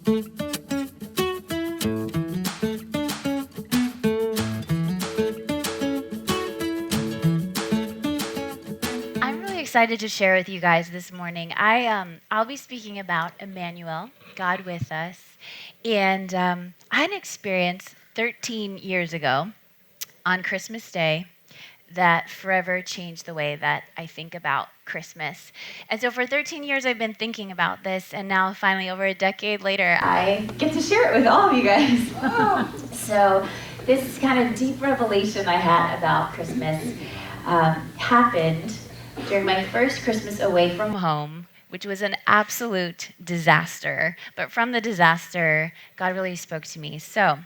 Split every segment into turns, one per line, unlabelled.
I'm really excited to share with you guys this morning. I'll be speaking about Emmanuel, God with us, and I had an experience 13 years ago on Christmas Day that forever changed the way that I think about Christmas. And so for 13 years, I've been thinking about this, and now finally, over a decade later, I get to share it with all of you guys. So this kind of deep revelation I had about Christmas happened during my first Christmas away from home, which was an absolute disaster. But from the disaster, God really spoke to me. So,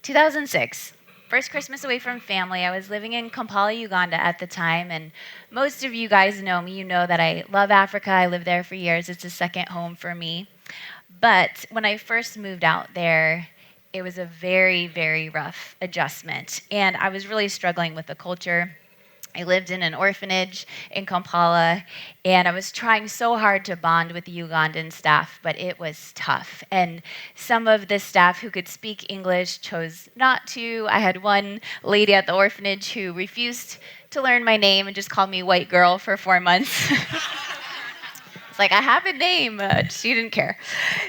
2006, first Christmas away from family. I was living in Kampala, Uganda at the time, and most of you guys know me. You know that I love Africa. I lived there for years. It's a second home for me. But when I first moved out there, it was a very, very rough adjustment, and I was really struggling with the culture. I lived in an orphanage in Kampala, and I was trying so hard to bond with the Ugandan staff, but it was tough. And some of the staff who could speak English chose not to. I had one lady at the orphanage who refused to learn my name and just called me white girl for 4 months. It's like, I have a name. She didn't care.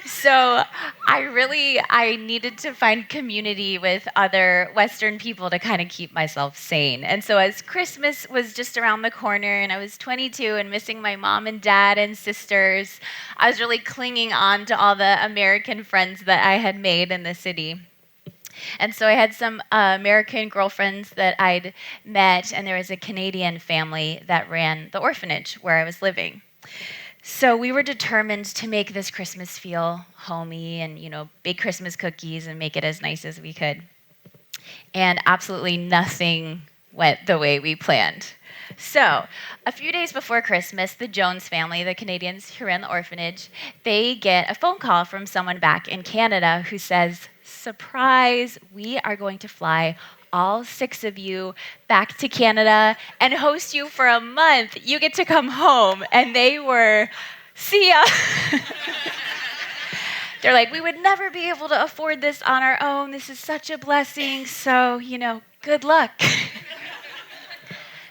So I needed to find community with other Western people to kind of keep myself sane. And so as Christmas was just around the corner and I was 22 and missing my mom and dad and sisters, I was really clinging on to all the American friends that I had made in the city. And so I had some American girlfriends that I'd met, and there was a Canadian family that ran the orphanage where I was living. So we were determined to make this Christmas feel homey and, bake Christmas cookies and make it as nice as we could. And absolutely nothing went the way we planned. So a few days before Christmas, the Jones family, the Canadians who ran the orphanage, they get a phone call from someone back in Canada who says, "Surprise, we are going to fly all 6 of you back to Canada and host you for a month. You get to come home." And they were, "See ya." They're like, "We would never be able to afford this on our own. This is such a blessing. So, good luck."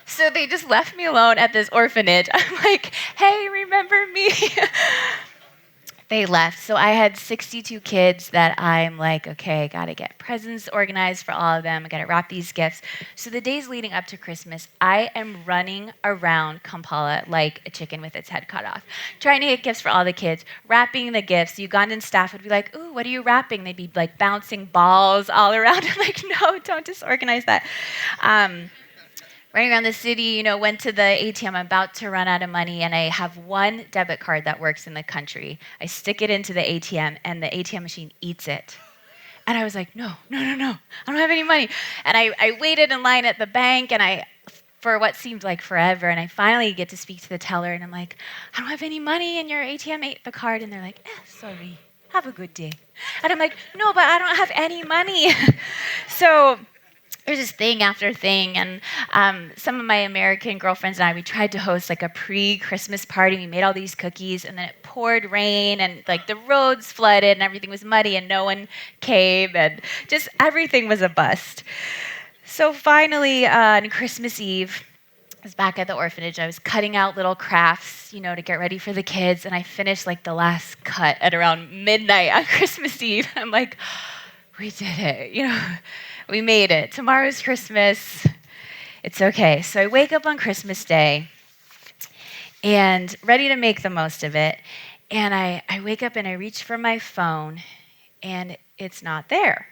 So they just left me alone at this orphanage. I'm like, "Hey, remember me?" They left. So I had 62 kids that I'm like, okay, I got to get presents organized for all of them. I got to wrap these gifts. So the days leading up to Christmas, I am running around Kampala like a chicken with its head cut off, trying to get gifts for all the kids, wrapping the gifts. The Ugandan staff would be like, "Ooh, what are you wrapping?" They'd be like bouncing balls all around. I'm like, "No, don't disorganize that." Running around the city, went to the ATM. I'm about to run out of money, and I have one debit card that works in the country. I stick it into the ATM, and the ATM machine eats it. And I was like, no, I don't have any money. And I waited in line at the bank, and for what seemed like forever, and I finally get to speak to the teller, and I'm like, "I don't have any money, and your ATM ate the card." And they're like, "Sorry, have a good day." And I'm like, "No, but I don't have any money." So there's just thing after thing, and some of my American girlfriends and I, we tried to host like a pre-Christmas party. We made all these cookies, and then it poured rain, and like the roads flooded, and everything was muddy, and no one came, and just everything was a bust. So finally, on Christmas Eve, I was back at the orphanage. I was cutting out little crafts, to get ready for the kids, and I finished like the last cut at around midnight on Christmas Eve. I'm like, we did it, we made it. Tomorrow's Christmas. It's okay. So I wake up on Christmas Day and ready to make the most of it. And I wake up and I reach for my phone, and it's not there.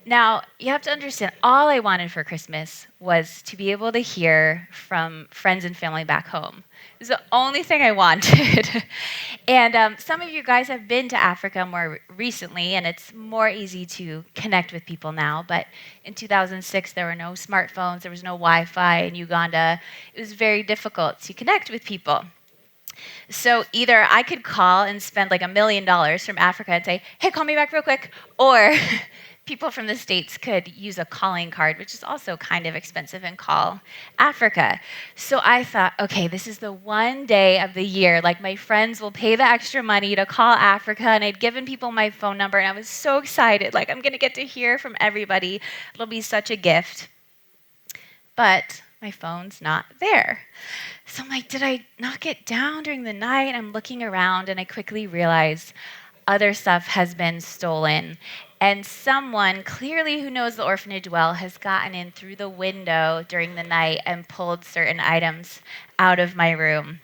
Now, you have to understand, all I wanted for Christmas was to be able to hear from friends and family back home. It was the only thing I wanted. And some of you guys have been to Africa more recently, and it's more easy to connect with people now. But in 2006, there were no smartphones, there was no Wi-Fi in Uganda. It was very difficult to connect with people. So either I could call and spend like $1 million from Africa and say, "Hey, call me back real quick," or people from the States could use a calling card, which is also kind of expensive, and call Africa. So I thought, okay, this is the one day of the year. Like, my friends will pay the extra money to call Africa, and I'd given people my phone number, and I was so excited. Like, I'm going to get to hear from everybody. It'll be such a gift. But my phone's not there. So I'm like, did I knock it down during the night? I'm looking around, and I quickly realize other stuff has been stolen. And someone, clearly who knows the orphanage well, has gotten in through the window during the night and pulled certain items out of my room.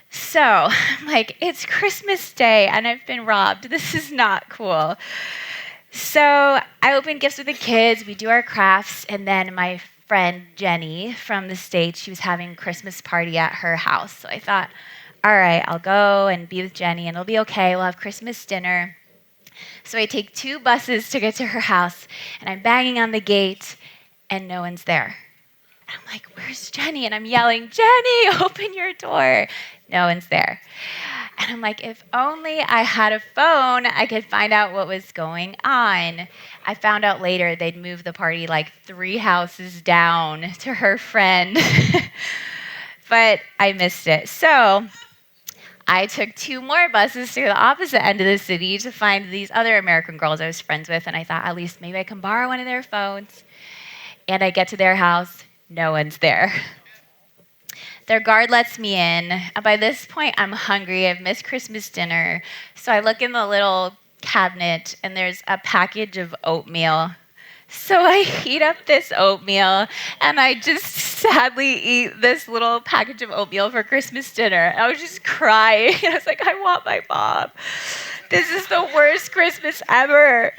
So I'm like, it's Christmas Day and I've been robbed. This is not cool. So I open gifts with the kids, we do our crafts, and then my friend Jenny from the States, she was having a Christmas party at her house. So I thought, all right, I'll go and be with Jenny and it'll be okay. We'll have Christmas dinner. So I take 2 buses to get to her house, and I'm banging on the gate, and no one's there. And I'm like, where's Jenny? And I'm yelling, Jenny, open your door. No one's there. And I'm like, if only I had a phone, I could find out what was going on. I found out later they'd moved the party like 3 houses down to her friend. But I missed it. So I took 2 more buses to the opposite end of the city to find these other American girls I was friends with, and I thought, at least maybe I can borrow one of their phones. And I get to their house, no one's there. Their guard lets me in, and by this point, I'm hungry. I've missed Christmas dinner. So I look in the little cabinet, and there's a package of oatmeal. So I heat up this oatmeal, and I just sadly eat this little package of oatmeal for Christmas dinner. I was just crying. I was like, I want my mom. This is the worst Christmas ever.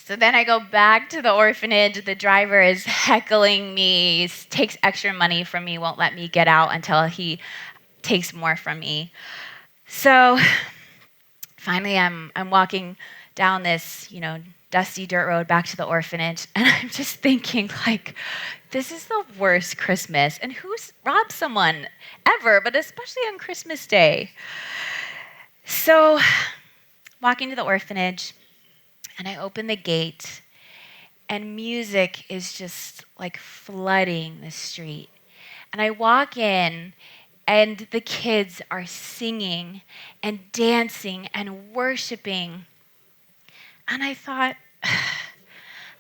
So then I go back to the orphanage. The driver is heckling me, takes extra money from me, won't let me get out until he takes more from me. So finally I'm walking down this, dusty dirt road back to the orphanage, and I'm just thinking, like, this is the worst Christmas. And who's robbed someone ever, but especially on Christmas Day? So walking to the orphanage, and I open the gate, and music is just like flooding the street. And I walk in, and the kids are singing and dancing and worshiping. And I thought,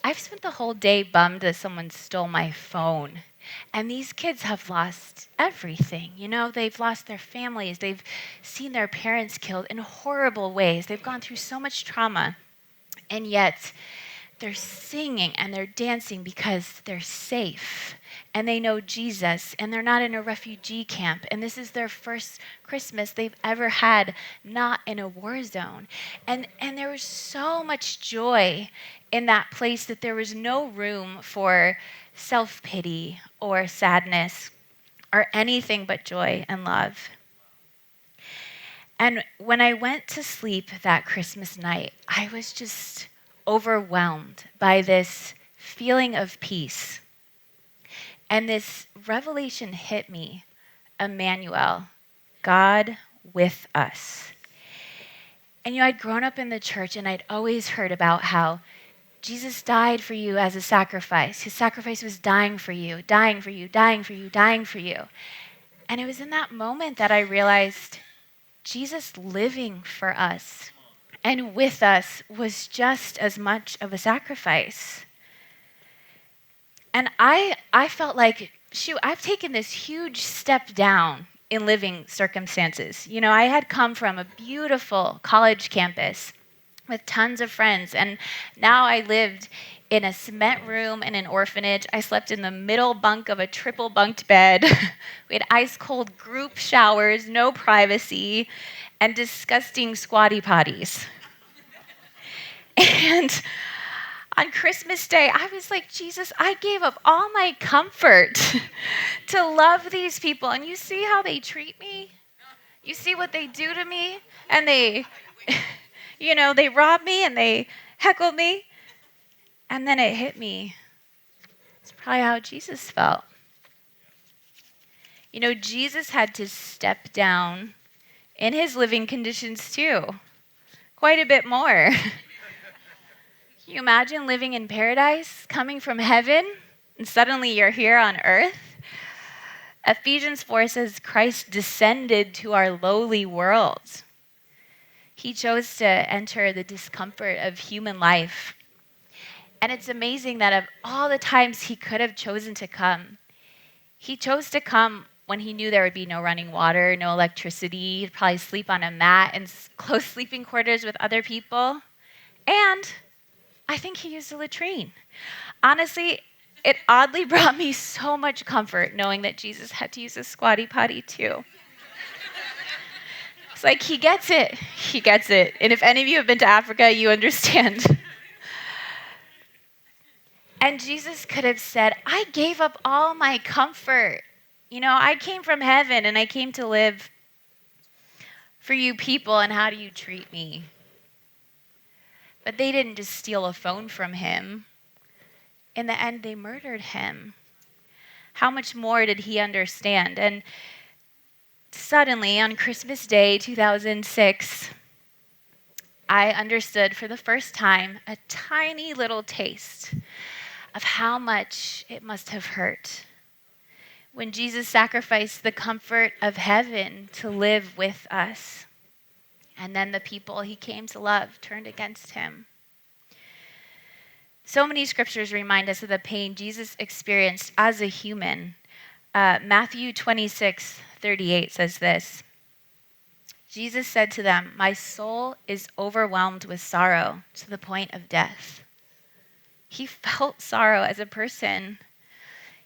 I've spent the whole day bummed that someone stole my phone. And these kids have lost everything. They've lost their families. They've seen their parents killed in horrible ways. They've gone through so much trauma. And yet, they're singing and they're dancing because they're safe. And they know Jesus, and they're not in a refugee camp. And this is their first Christmas they've ever had, not in a war zone. And there was so much joy in that place that there was no room for self-pity or sadness or anything but joy and love. And when I went to sleep that Christmas night, I was just overwhelmed by this feeling of peace. And this revelation hit me, Emmanuel, God with us. And I'd grown up in the church, and I'd always heard about how Jesus died for you as a sacrifice. His sacrifice was dying for you, dying for you, dying for you, dying for you. And it was in that moment that I realized Jesus living for us and with us was just as much of a sacrifice. And I felt like, I've taken this huge step down in living circumstances. I had come from a beautiful college campus with tons of friends, and now I lived in a cement room in an orphanage. I slept in the middle bunk of a triple bunked bed. We had ice cold group showers, no privacy, and disgusting squatty potties. And on Christmas Day, I was like, Jesus, I gave up all my comfort to love these people. And you see how they treat me? You see what they do to me? And they rob me and they heckle me. And then it hit me. It's probably how Jesus felt. Jesus had to step down in his living conditions too, quite a bit more. Can you imagine living in paradise, coming from heaven, and suddenly you're here on earth? Ephesians 4 says Christ descended to our lowly world. He chose to enter the discomfort of human life. And it's amazing that of all the times he could have chosen to come, he chose to come when he knew there would be no running water, no electricity. He'd probably sleep on a mat in close sleeping quarters with other people. And I think he used a latrine. Honestly, it oddly brought me so much comfort knowing that Jesus had to use a squatty potty too. It's like he gets it. He gets it. And if any of you have been to Africa, you understand. And Jesus could have said, I gave up all my comfort. I came from heaven and I came to live for you people, and how do you treat me? But they didn't just steal a phone from him. In the end, they murdered him. How much more did he understand? And suddenly, on Christmas Day, 2006, I understood for the first time a tiny little taste of how much it must have hurt when Jesus sacrificed the comfort of heaven to live with us. And then the people he came to love turned against him. So many scriptures remind us of the pain Jesus experienced as a human. Matthew 26:38 says this. Jesus said to them, my soul is overwhelmed with sorrow to the point of death. He felt sorrow as a person.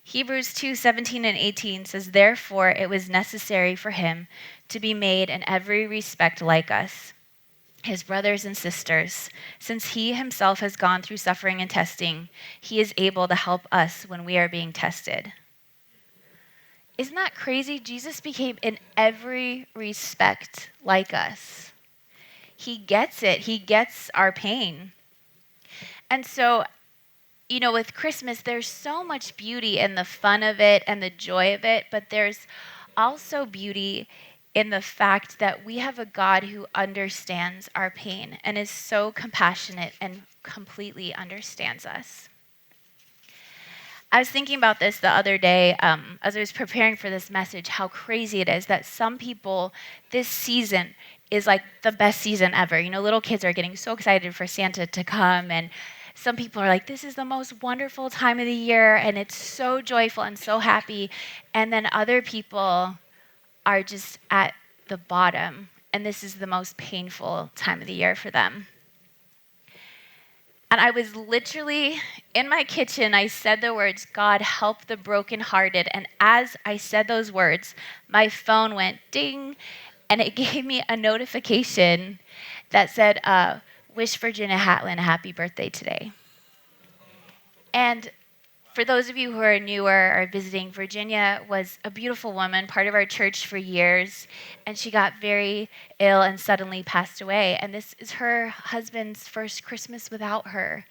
Hebrews 2:17 and 18 says, therefore it was necessary for him to be made in every respect like us, his brothers and sisters. Since he himself has gone through suffering and testing, he is able to help us when we are being tested. Isn't that crazy? Jesus became in every respect like us. He gets it. He gets our pain. And so, with Christmas, there's so much beauty in the fun of it and the joy of it, but there's also beauty in the fact that we have a God who understands our pain and is so compassionate and completely understands us. I was thinking about this the other day as I was preparing for this message, how crazy it is that some people, this season is like the best season ever. Little kids are getting so excited for Santa to come, and some people are like, this is the most wonderful time of the year, and it's so joyful and so happy. And then other people are just at the bottom, and this is the most painful time of the year for them. And I was literally in my kitchen, I said the words, God, help the brokenhearted. And as I said those words, my phone went ding, and it gave me a notification that said, wish Virginia Hatlin a happy birthday today. And for those of you who are newer or visiting, Virginia was a beautiful woman, part of our church for years, and she got very ill and suddenly passed away. And this is her husband's first Christmas without her.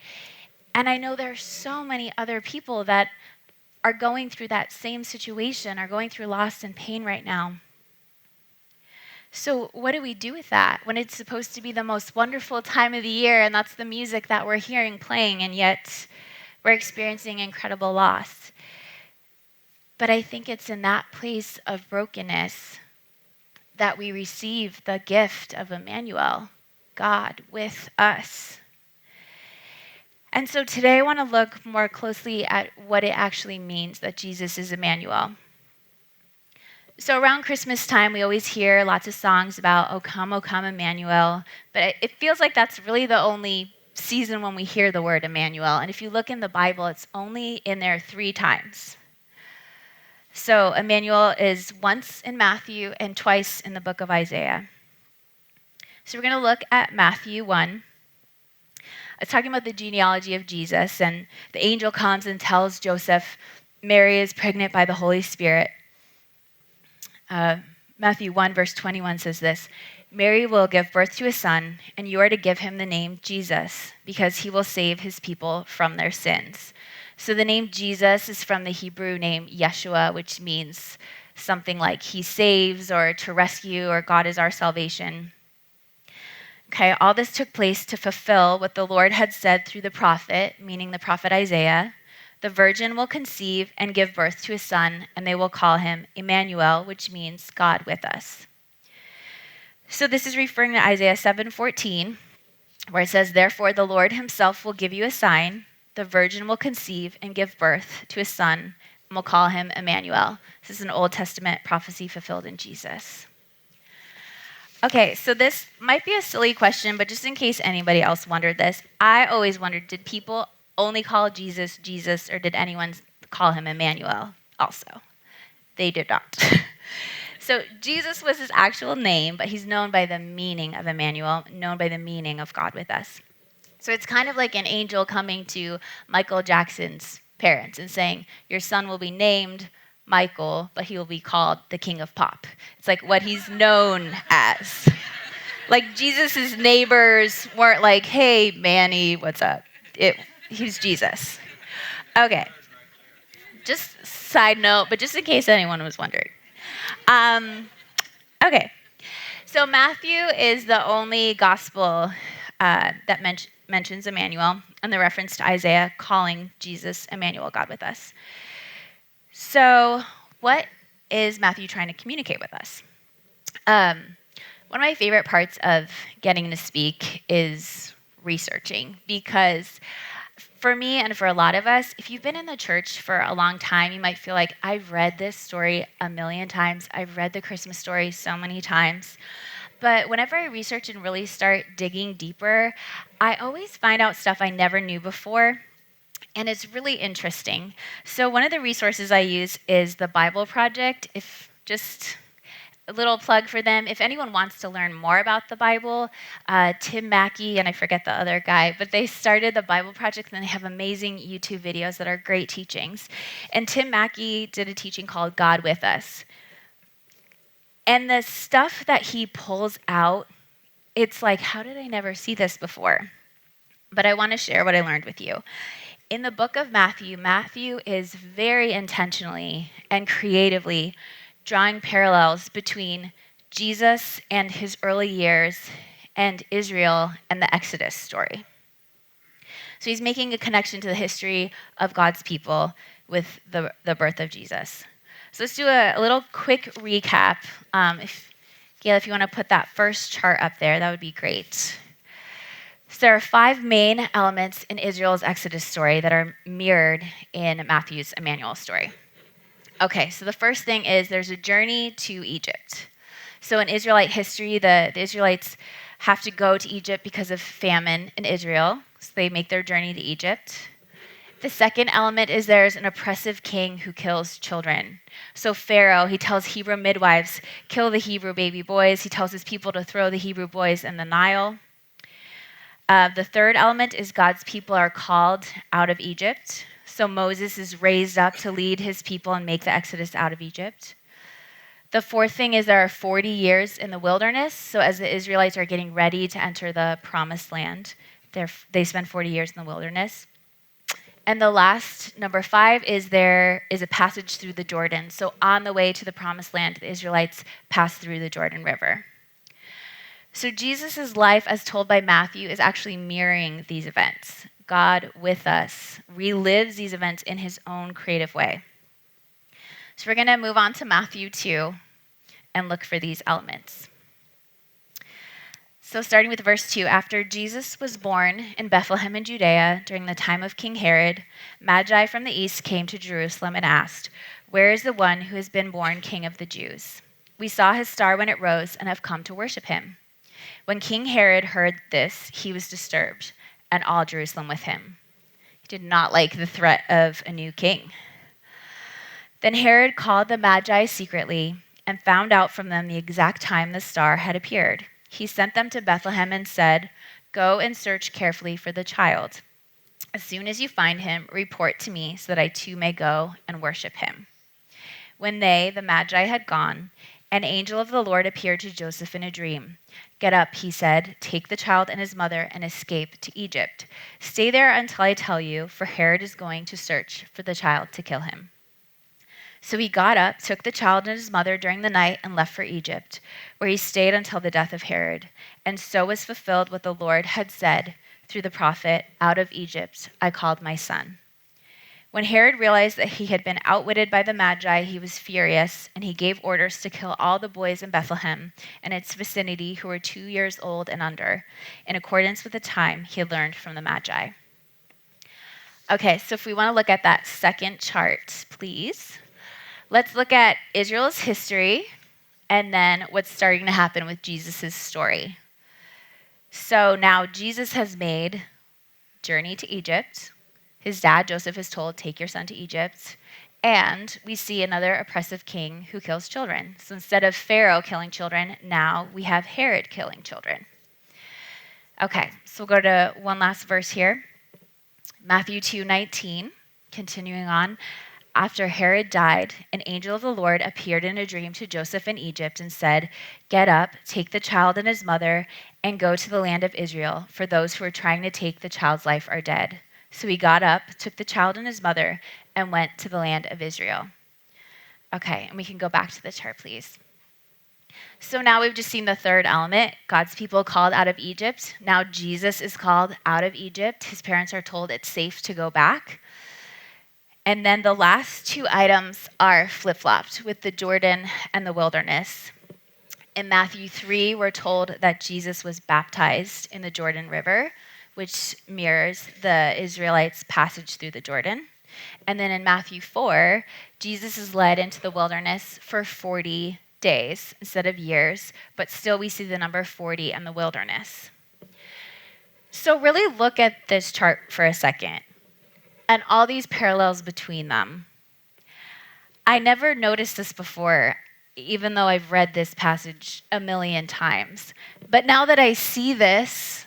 And I know there are so many other people that are going through that same situation, are going through loss and pain right now. So what do we do with that when it's supposed to be the most wonderful time of the year, and that's the music that we're hearing playing, and yet we're experiencing incredible loss? But I think it's in that place of brokenness that we receive the gift of Emmanuel, God with us. And so today I want to look more closely at what it actually means that Jesus is Emmanuel. So around Christmas time, we always hear lots of songs about, O come, Emmanuel. But it feels like that's really the only season when we hear the word Emmanuel. And if you look in the Bible, it's only in there 3 times. So Emmanuel is once in Matthew and twice in the book of Isaiah. So we're going to look at Matthew 1. It's talking about the genealogy of Jesus, and the angel comes and tells Joseph, Mary is pregnant by the Holy Spirit. Matthew 1, verse 21 says this, Mary will give birth to a son, and you are to give him the name Jesus, because he will save his people from their sins. So the name Jesus is from the Hebrew name Yeshua, which means something like he saves or to rescue or God is our salvation. Okay, all this took place to fulfill what the Lord had said through the prophet, meaning the prophet Isaiah. The virgin will conceive and give birth to a son, and they will call him Emmanuel, which means God with us. So this is referring to Isaiah 7:14, where it says, "Therefore the Lord himself will give you a sign. The virgin will conceive and give birth to a son, and will call him Emmanuel." This is an Old Testament prophecy fulfilled in Jesus. Okay, so this might be a silly question, but just in case anybody else wondered this, I always wondered, did people only call Jesus Jesus, or did anyone call him Emmanuel also? They did not. So Jesus was his actual name, but he's known by the meaning of Emmanuel, known by the meaning of God with us. So it's kind of like an angel coming to Michael Jackson's parents and saying, your son will be named Michael, but he will be called the King of Pop. It's like what he's known as. Like Jesus' neighbors weren't like, hey, Manny, what's up? He's Jesus. Okay. Just side note, but just in case anyone was wondering. Okay. So Matthew is the only gospel that mentions Emmanuel and the reference to Isaiah calling Jesus Emmanuel, God with us. So what is Matthew trying to communicate with us? One of my favorite parts of getting to speak is researching, because for me and for a lot of us, if you've been in the church for a long time, you might feel like, I've read this story a million times. I've read the Christmas story so many times. But whenever I research and really start digging deeper, I always find out stuff I never knew before. And it's really interesting. So one of the resources I use is the Bible Project. If just a little plug for them. If anyone wants to learn more about the Bible, Tim Mackey, and I forget the other guy, but they started the Bible Project, and they have amazing YouTube videos that are great teachings. And Tim Mackey did a teaching called God with Us. And the stuff that he pulls out, it's like, how did I never see this before? But I want to share what I learned with you. In the book of Matthew, Matthew is very intentionally and creatively drawing parallels between Jesus and his early years and Israel and the Exodus story. So he's making a connection to the history of God's people with the birth of Jesus. So let's do a little quick recap. Gail, if you want to put that first chart up there, that would be great. So there are 5 main elements in Israel's Exodus story that are mirrored in Matthew's Emmanuel story. Okay, so the first thing is there's a journey to Egypt. So in Israelite history, the Israelites have to go to Egypt because of famine in Israel. So they make their journey to Egypt. The second element is there's an oppressive king who kills children. So Pharaoh, he tells Hebrew midwives, kill the Hebrew baby boys. He tells his people to throw the Hebrew boys in the Nile. The third element is God's people are called out of Egypt. So Moses is raised up to lead his people and make the Exodus out of Egypt. The fourth thing is there are 40 years in the wilderness. So as the Israelites are getting ready to enter the promised land, they spend 40 years in the wilderness. And the last, number 5, is there is a passage through the Jordan. So on the way to the promised land, the Israelites pass through the Jordan River. So Jesus' life, as told by Matthew, is actually mirroring these events. God with us relives these events in his own creative way. So we're going to move on to Matthew 2 and look for these elements. So starting with verse 2, after Jesus was born in Bethlehem in Judea during the time of King Herod, Magi from the east came to Jerusalem and asked, "Where is the one who has been born King of the Jews? We saw his star when it rose and have come to worship him." When King Herod heard this, he was disturbed, and all Jerusalem with him. He did not like the threat of a new king. Then Herod called the Magi secretly and found out from them the exact time the star had appeared. He sent them to Bethlehem and said, "Go and search carefully for the child. As soon as you find him, report to me so that I too may go and worship him." When they, the Magi, had gone, an angel of the Lord appeared to Joseph in a dream. "Get up," he said, "take the child and his mother and escape to Egypt. Stay there until I tell you, for Herod is going to search for the child to kill him." So he got up, took the child and his mother during the night, and left for Egypt, where he stayed until the death of Herod. And so was fulfilled what the Lord had said through the prophet, "Out of Egypt I called my son." When Herod realized that he had been outwitted by the Magi, he was furious, and he gave orders to kill all the boys in Bethlehem and its vicinity who were 2 years old and under, in accordance with the time he had learned from the Magi. Okay, so if we want to look at that second chart, please. Let's look at Israel's history and then what's starting to happen with Jesus' story. So now Jesus has made journey to Egypt. His dad, Joseph, is told, take your son to Egypt. And we see another oppressive king who kills children. So instead of Pharaoh killing children, now we have Herod killing children. Okay, so we'll go to one last verse here. Matthew 2:19, continuing on. After Herod died, an angel of the Lord appeared in a dream to Joseph in Egypt and said, "Get up, take the child and his mother, and go to the land of Israel, for those who are trying to take the child's life are dead." So he got up, took the child and his mother, and went to the land of Israel. Okay, and we can go back to the chart, please. So now we've just seen the third element, God's people called out of Egypt. Now Jesus is called out of Egypt. His parents are told it's safe to go back. And then the last two items are flip-flopped with the Jordan and the wilderness. In Matthew 3, we're told that Jesus was baptized in the Jordan River, which mirrors the Israelites' passage through the Jordan. And then in Matthew 4, Jesus is led into the wilderness for 40 days instead of years, but still we see the number 40 and the wilderness. So really look at this chart for a second and all these parallels between them. I never noticed this before, even though I've read this passage a million times. But now that I see this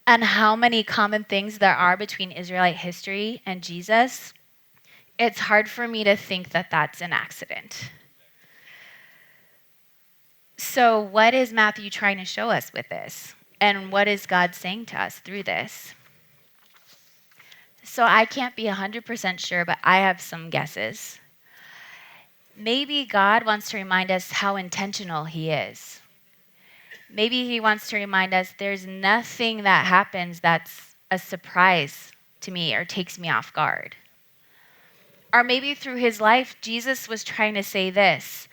and how many common things there are between Israelite history and Jesus, it's hard for me to think that that's an accident. So what is Matthew trying to show us with this? And what is God saying to us through this? So I can't be 100% sure, but I have some guesses. Maybe God wants to remind us how intentional he is. Maybe he wants to remind us there's nothing that happens that's a surprise to me or takes me off guard. Or maybe through his life, Jesus was trying to say this: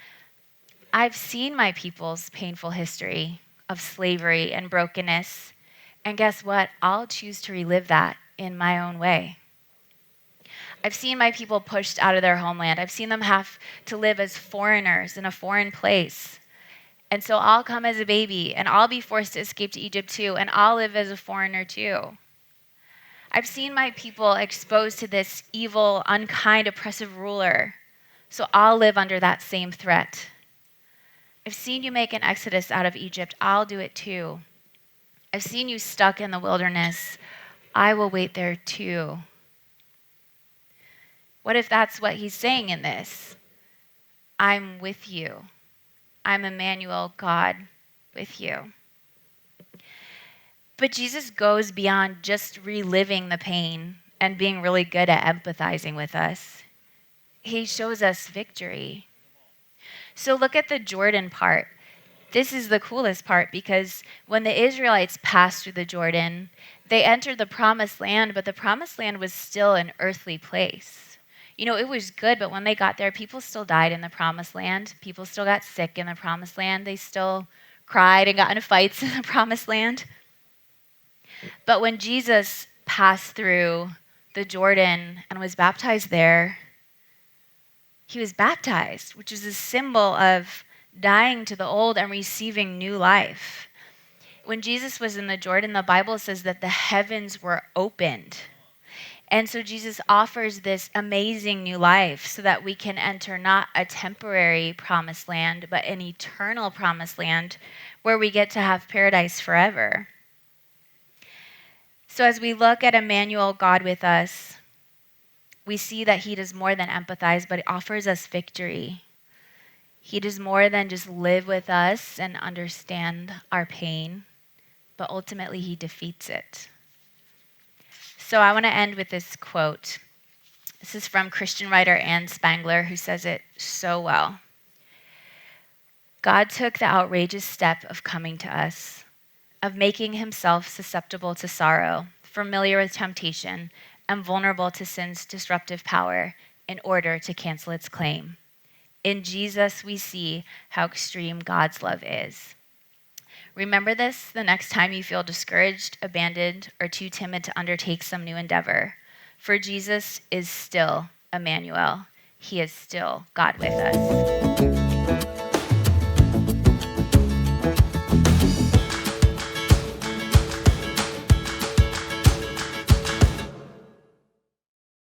I've seen my people's painful history of slavery and brokenness, and guess what? I'll choose to relive that in my own way. I've seen my people pushed out of their homeland. I've seen them have to live as foreigners in a foreign place. And so I'll come as a baby, and I'll be forced to escape to Egypt too, and I'll live as a foreigner too. I've seen my people exposed to this evil, unkind, oppressive ruler, so I'll live under that same threat. I've seen you make an exodus out of Egypt. I'll do it too. I've seen you stuck in the wilderness. I will wait there too. What if that's what he's saying in this? I'm with you. I'm Emmanuel, God with you. But Jesus goes beyond just reliving the pain and being really good at empathizing with us. He shows us victory. So look at the Jordan part. This is the coolest part because when the Israelites passed through the Jordan, they entered the promised land, but the promised land was still an earthly place. You know, it was good, but when they got there, people still died in the promised land. People still got sick in the promised land. They still cried and got into fights in the promised land. But when Jesus passed through the Jordan and was baptized there, he was baptized, which is a symbol of dying to the old and receiving new life. When Jesus was in the Jordan, the Bible says that the heavens were opened. And so Jesus offers this amazing new life so that we can enter not a temporary promised land, but an eternal promised land where we get to have paradise forever. So as we look at Emmanuel, God with us, we see that he does more than empathize, but he offers us victory. He does more than just live with us and understand our pain, but ultimately he defeats it. So I want to end with this quote. This is from Christian writer Anne Spangler, who says it so well. God took the outrageous step of coming to us, of making himself susceptible to sorrow, familiar with temptation, and vulnerable to sin's disruptive power in order to cancel its claim. In Jesus, we see how extreme God's love is. Remember this the next time you feel discouraged, abandoned, or too timid to undertake some new endeavor. For Jesus is still Emmanuel. He is still God with us.